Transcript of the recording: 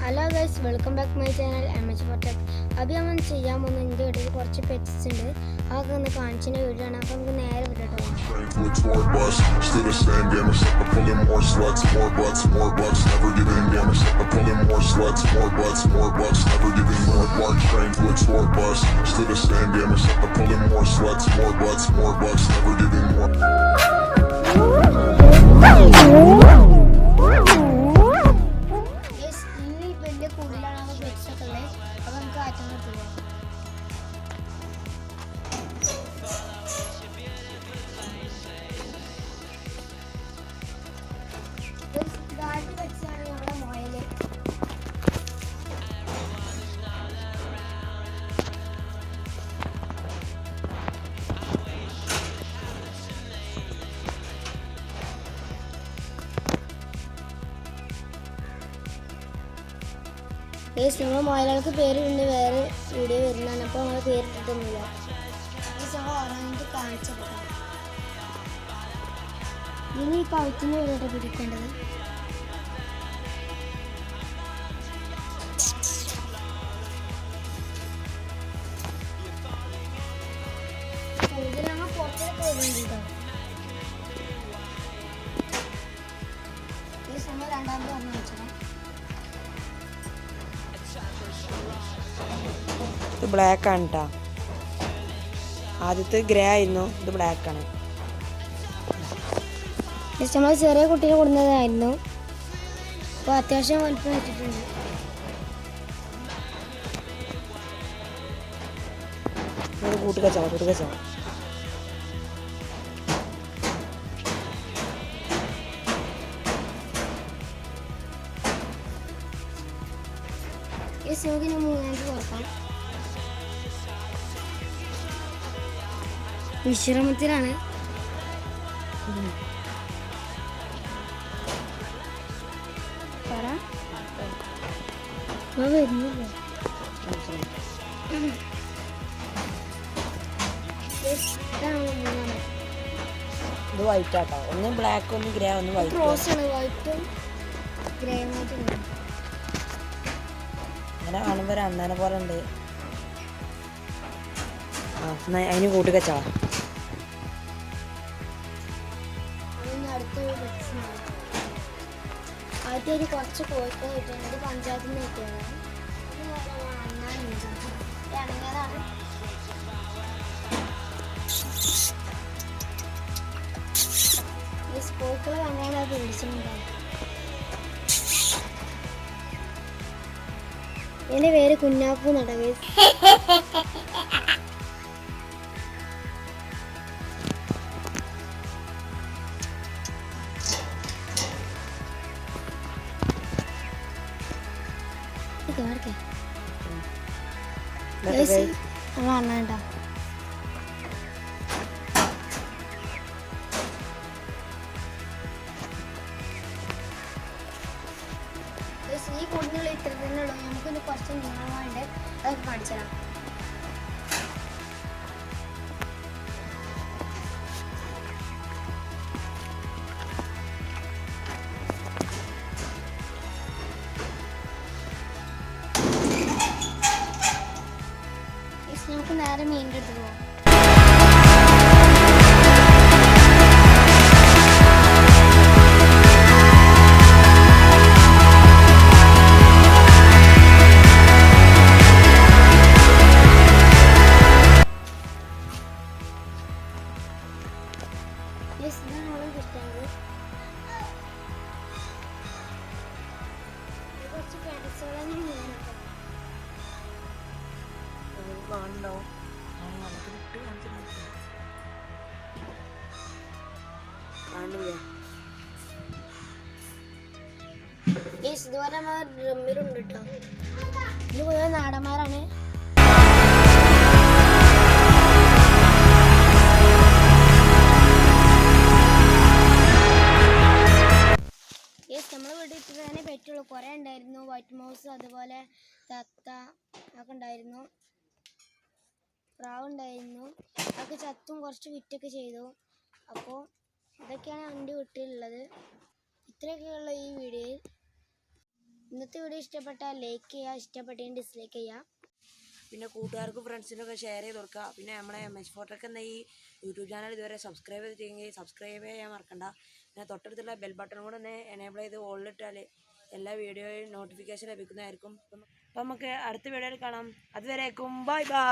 Hello guys, welcome back my channel MH Fortech. അപ്പോൾ നമ്മൾ ചെയ്യാൻ പോകുന്ന എൻ്റെ വീട്ടിൽ കുറച്ച് പെറ്റ്സ് ഉണ്ട്. അതൊക്കെ ഒന്ന് കാണിച്ചതിൻ്റെ വീഡിയോ ആണ്. അപ്പോൾ നമുക്ക് നേരെ വിട്ടോ. കൂടുതലാണ് പെറ്റ്സൊക്കെ ഉള്ളത്. അപ്പോൾ നമുക്ക് ആറ്റം കിട്ടില്ല. ഗാർഡ് പെറ്റ്സാണ് നമ്മുടെ മുയൽ. നമ്മൾ മുയലുകൾക്ക് പേരിടുന്ന വേറെ വീഡിയോ വരുന്നതാണ്. അപ്പോൾ നമ്മൾ പേരിട്ടിട്ടൊന്നുമില്ല. ഓരോന്നിട്ട് കാണിച്ചപ്പോൾ ഇനി ഈ കഴുത്തിന് വേണ്ടിയിട്ട് പിടിക്കേണ്ടത്. ഇതിലങ്ങ് പുറത്തേക്ക് വേണ്ടിയിട്ടോ. ഈ സമയം രണ്ടാമത് പറഞ്ഞു വെച്ചത് ഇത് ബ്ലാക്ക് ആണ് കേട്ടോ. ആദ്യത്തെ ഗ്രേ ആയിരുന്നു, ഇത് ബ്ലാക്ക് ആണ്. നമ്മൾ ചെറിയ കുട്ടീനെ കൊടുക്കുന്നതായിരുന്നു. അപ്പോൾ അത്യാവശ്യം വലിപ്പം വെച്ചിട്ടുണ്ട്. കൂട്ടുകച്ചവ ഈ സ്നോക്കിന് 3 കൊടുക്കാം. വിശ്രമത്തിലാണ്. വരുന്നില്ല. ഇത് വൈറ്റ് ആട്ടോ. ഒന്ന് ബ്ലാക്ക്, ഒന്ന് ഗ്രേ, ഒന്ന് വൈറ്റ്. റോസാണ് വൈറ്റും ഗ്രേയും ആയിട്ട്. അങ്ങനെ കാണുമ്പോൾ അണ്ണനെ പോലെ ഉണ്ട്. അതിന് കൂട്ടുകച്ചവ. ആദ്യം കുറച്ച് കോഴിക്കോ കിട്ടുന്നത് പഞ്ചായത്തിൽ നിന്ന് കിട്ടിയത്. ഇണങ്ങിയതാണ്. ഈ കോഴിക്കളെ കണ്ടാൽ അത് പിടിച്ചിട്ടുണ്ടാവും. എൻ്റെ പേര് കുഞ്ഞാപ്പു നടവേ. അണ്ണാണ്ട ഈ കൂടുതലുള്ള ഇത്ര തന്നെ ഉള്ളൂ. നമുക്കിന്ന് കുറച്ച് നീളമുണ്ട്, അതൊക്കെ കാണിച്ചു തരാം. നമുക്ക് നേരെ മീനിൻ്റെ അടുത്ത് പോകാം. ഇതാണ് കിട്ടുന്നത്. കുറച്ച് ഫ്രണ്ട്സുകളെ ഇതുപോലെ ഡ്രമ്മിലുണ്ട് കേട്ടോ. ഇത് പൊതുവെ നാടന്മാരാണ്. നമ്മളെ വീട്ടിൽ ഇത്ര തന്നെ പറ്റുള്ളൂ. കുറേ ഉണ്ടായിരുന്നു. വൈറ്റ് മൗസ്, അതുപോലെ തത്ത ഒക്കെ ഉണ്ടായിരുന്നു. പ്രാവ് ഉണ്ടായിരുന്നു. അതൊക്കെ ചത്തും കുറച്ച് വിറ്റൊക്കെ ചെയ്തു. അപ്പോൾ ഇതൊക്കെയാണ് എൻ്റെ വീട്ടിലുള്ളത്. ഇത്രയൊക്കെയുള്ള ഈ വീഡിയോയിൽ. ഇന്നത്തെ വീഡിയോ ഇഷ്ടപ്പെട്ടാൽ ലൈക്ക് ചെയ്യുക, ഇഷ്ടപ്പെട്ടെങ്കിൽ ഡിസ്ലൈക്ക് ചെയ്യുക. പിന്നെ കൂട്ടുകാർക്കും ഫ്രണ്ട്സിനൊക്കെ ഷെയർ ചെയ്ത് കൊടുക്കുക. പിന്നെ നമ്മളെ MH ഫോട്ടോക്ക് എന്ന ഈ യൂട്യൂബ് ചാനൽ ഇതുവരെ സബ്സ്ക്രൈബ് ചെയ്തെങ്കിൽ സബ്സ്ക്രൈബ് ചെയ്യാൻ മറക്കണ്ട. പിന്നെ തൊട്ടടുത്തുള്ള ബെൽ ബട്ടൺ കൂടെ ഒന്ന് എനേബിൾ ചെയ്ത് ഓളിലിട്ടാൽ എല്ലാ വീഡിയോയും നോട്ടിഫിക്കേഷൻ ലഭിക്കുന്നതായിരിക്കും. അപ്പം നമുക്ക് അടുത്ത വീഡിയോയിൽ കാണാം. അതുവരേക്കും ബൈ ബൈ.